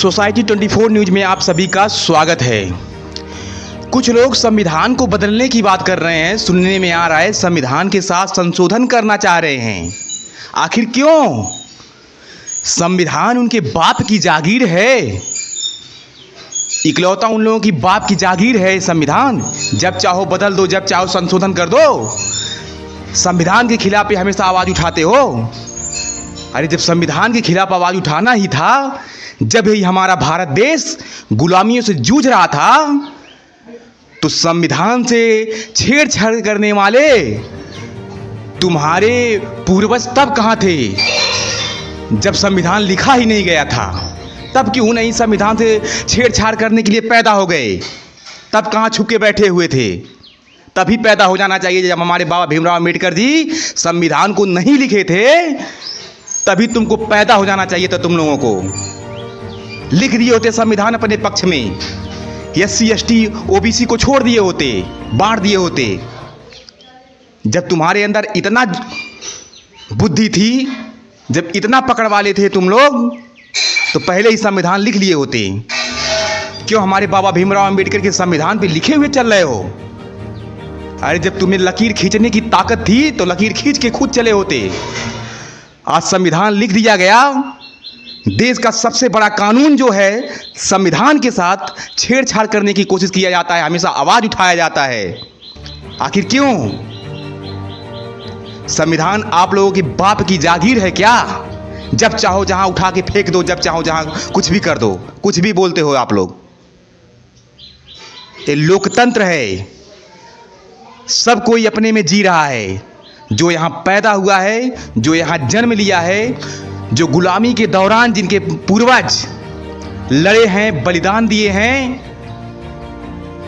Society 24 news में आप सभी का स्वागत है। कुछ लोग संविधान को बदलने की बात कर रहे हैं। सुनने में आ रहा है संविधान के साथ संशोधन करना चाह रहे हैं। आखिर क्यों? संविधान उनके बाप की जागीर है, इकलौता उन लोगों की बाप की जागीर है संविधान। जब चाहो बदल दो, जब चाहो संशोधन कर दो। संविधान के खिलाफ हमेशा आवाज़ उठाते हो। अरे जब संविधान के खिलाफ आवाज़ उठाना ही था, जब ही हमारा भारत देश गुलामियों से जूझ रहा था, तो संविधान से छेड़छाड़ करने वाले तुम्हारे पूर्वज तब कहाँ थे? जब संविधान लिखा ही नहीं गया था, तब क्यों नहीं संविधान से छेड़छाड़ करने के लिए पैदा हो गए? तब कहाँ छुप के बैठे हुए थे? तभी पैदा हो जाना चाहिए। जब हमारे बाबा भीमराव अम्बेडकर जी संविधान को नहीं लिखे थे, तभी तुमको पैदा हो जाना चाहिए था। तुम लोगों को लिख दिए होते संविधान अपने पक्ष में, SC ST OBC को छोड़ दिए होते, बांट दिए होते। जब तुम्हारे अंदर इतना बुद्धि थी, जब इतना पकड़ वाले थे तुम लोग, तो पहले ही संविधान लिख लिए होते। क्यों हमारे बाबा भीमराव अम्बेडकर के संविधान पे लिखे हुए चल रहे हो? अरे जब तुम्हें लकीर खींचने की ताकत थी, तो लकीर खींच के खुद चले होते। आज संविधान लिख दिया गया। देश का सबसे बड़ा कानून जो है, संविधान के साथ छेड़छाड़ करने की कोशिश किया जाता है, हमेशा आवाज उठाया जाता है। आखिर क्यों? संविधान आप लोगों की बाप की जागीर है क्या? जब चाहो जहां उठा के फेंक दो, जब चाहो जहां कुछ भी कर दो, कुछ भी बोलते हो आप लोग। ये लोकतंत्र है, सब कोई अपने में जी रहा है। जो यहाँ पैदा हुआ है, जो यहाँ जन्म लिया है, जो गुलामी के दौरान जिनके पूर्वज लड़े हैं, बलिदान दिए हैं,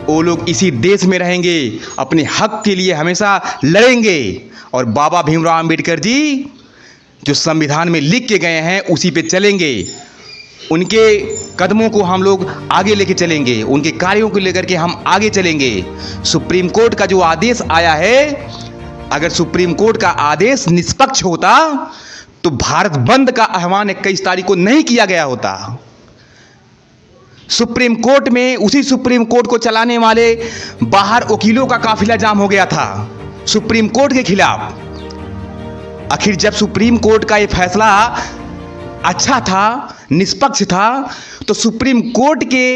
वो लोग इसी देश में रहेंगे, अपने हक के लिए हमेशा लड़ेंगे। और बाबा भीमराव अम्बेडकर जी जो संविधान में लिख के गए हैं, उसी पे चलेंगे। उनके कदमों को हम लोग आगे लेके चलेंगे, उनके कार्यों को लेकर के हम आगे चलेंगे। सुप्रीम कोर्ट का जो आदेश आया है, अगर सुप्रीम कोर्ट का आदेश निष्पक्ष होता, तो भारत बंद का आह्वान 21 तारीख को नहीं किया गया होता। सुप्रीम कोर्ट में, उसी सुप्रीम कोर्ट को चलाने वाले बाहर वकीलों का काफिला जाम हो गया था सुप्रीम कोर्ट के खिलाफ। आखिर जब सुप्रीम कोर्ट का यह फैसला अच्छा था, निष्पक्ष था, तो सुप्रीम कोर्ट के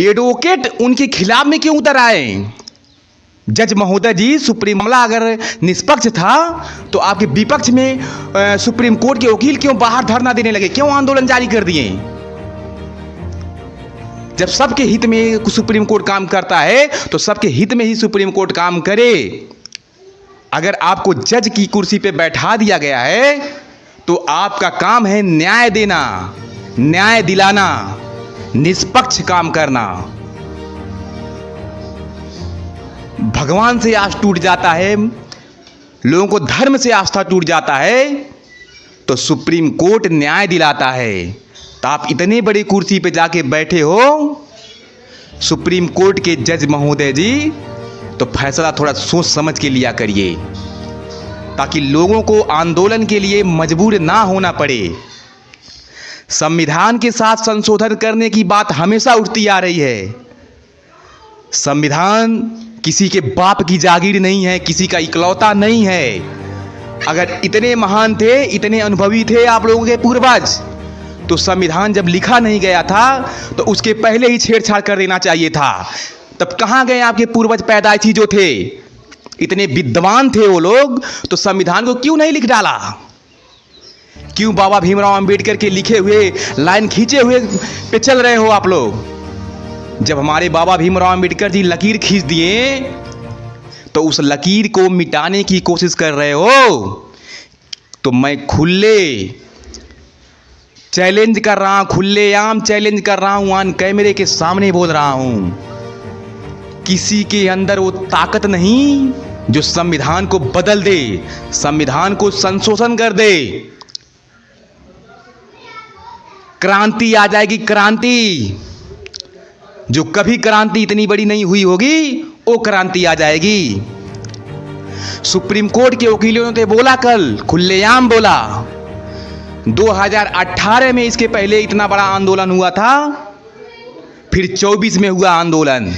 एडवोकेट उनके खिलाफ में क्यों उतर आए? जज महोदय जी, सुप्रीम मामला अगर निष्पक्ष था, तो आपके विपक्ष में सुप्रीम कोर्ट के वकील क्यों बाहर धरना देने लगे, क्यों आंदोलन जारी कर दिए? जब सबके हित में सुप्रीम कोर्ट काम करता है, तो सबके हित में ही सुप्रीम कोर्ट काम करे। अगर आपको जज की कुर्सी पे बैठा दिया गया है, तो आपका काम है न्याय देना, न्याय दिलाना, निष्पक्ष काम करना। भगवान से आस टूट जाता है, लोगों को धर्म से आस्था टूट जाता है, तो सुप्रीम कोर्ट न्याय दिलाता है। तो आप इतने बड़े कुर्सी पे जाके बैठे हो, सुप्रीम कोर्ट के जज महोदय जी, तो फैसला थोड़ा सोच समझ के लिया करिए, ताकि लोगों को आंदोलन के लिए मजबूर ना होना पड़े। संविधान के साथ संशोधन करने की बात हमेशा उठती आ रही है। संविधान किसी के बाप की जागीर नहीं है, किसी का इकलौता नहीं है। अगर इतने महान थे, इतने अनुभवी थे आप लोगों के पूर्वज, तो संविधान जब लिखा नहीं गया था, तो उसके पहले ही छेड़छाड़ कर देना चाहिए था। तब कहाँ गए आपके पूर्वज पैदाइशी जो थे? इतने विद्वान थे वो लोग, तो संविधान को क्यों नहीं लिख डाला? क्यों बाबा भीमराव अम्बेडकर के लिखे हुए लाइन खींचे हुए पे चल रहे हो आप लोग? जब हमारे बाबा भीमराव अम्बेडकर जी लकीर खींच दिए, तो उस लकीर को मिटाने की कोशिश कर रहे हो। तो मैं खुले चैलेंज कर रहा हूं, खुलेआम चैलेंज कर रहा हूं, ऑन कैमरे के सामने बोल रहा हूं, किसी के अंदर वो ताकत नहीं जो संविधान को बदल दे, संविधान को संशोधन कर दे। क्रांति आ जाएगी, क्रांति। जो कभी क्रांति इतनी बड़ी नहीं हुई होगी, वो क्रांति आ जाएगी। सुप्रीम कोर्ट के वकीलों ने बोला, कल खुलेआम बोला, 2018 में इसके पहले इतना बड़ा आंदोलन हुआ था, फिर 24 में हुआ आंदोलन।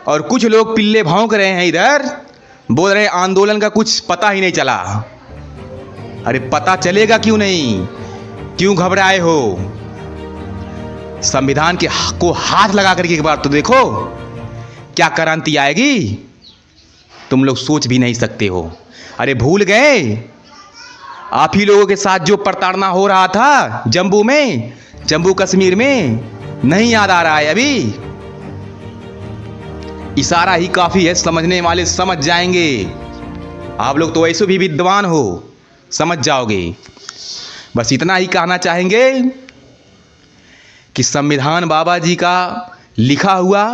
और कुछ लोग पिल्ले भौंक रहे हैं इधर, बोल रहे हैं आंदोलन का कुछ पता ही नहीं चला। अरे पता चलेगा क्यों नहीं, क्यों घबराए हो? संविधान के को हाथ लगा करके एक बार तो देखो क्या क्रांति आएगी, तुम लोग सोच भी नहीं सकते हो। अरे भूल गए आप ही लोगों के साथ जो प्रताड़ना हो रहा था जम्मू कश्मीर में, नहीं याद आ रहा है अभी? इशारा ही काफी है, समझने वाले समझ जाएंगे। आप लोग तो ऐसे भी विद्वान हो, समझ जाओगे। बस इतना ही कहना चाहेंगे कि संविधान बाबा जी का लिखा हुआ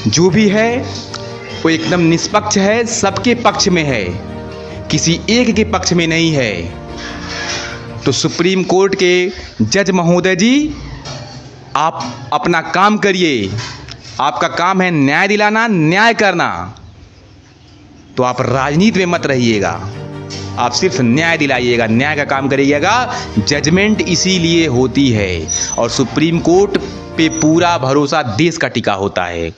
जो भी है वो एकदम निष्पक्ष है, सबके पक्ष में है, किसी एक के पक्ष में नहीं है। तो सुप्रीम कोर्ट के जज महोदय जी, आप अपना काम करिए। आपका काम है न्याय दिलाना, न्याय करना। तो आप राजनीति में मत रहिएगा, आप सिर्फ न्याय दिलाइएगा, न्याय का काम करिएगा। जजमेंट इसीलिए होती है और सुप्रीम कोर्ट पे पूरा भरोसा देश का टिका होता है।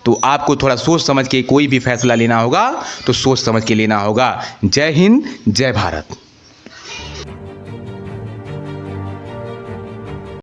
तो आपको थोड़ा सोच समझ के कोई भी फैसला लेना होगा तो सोच समझ के लेना होगा। जय हिंद, जय भारत।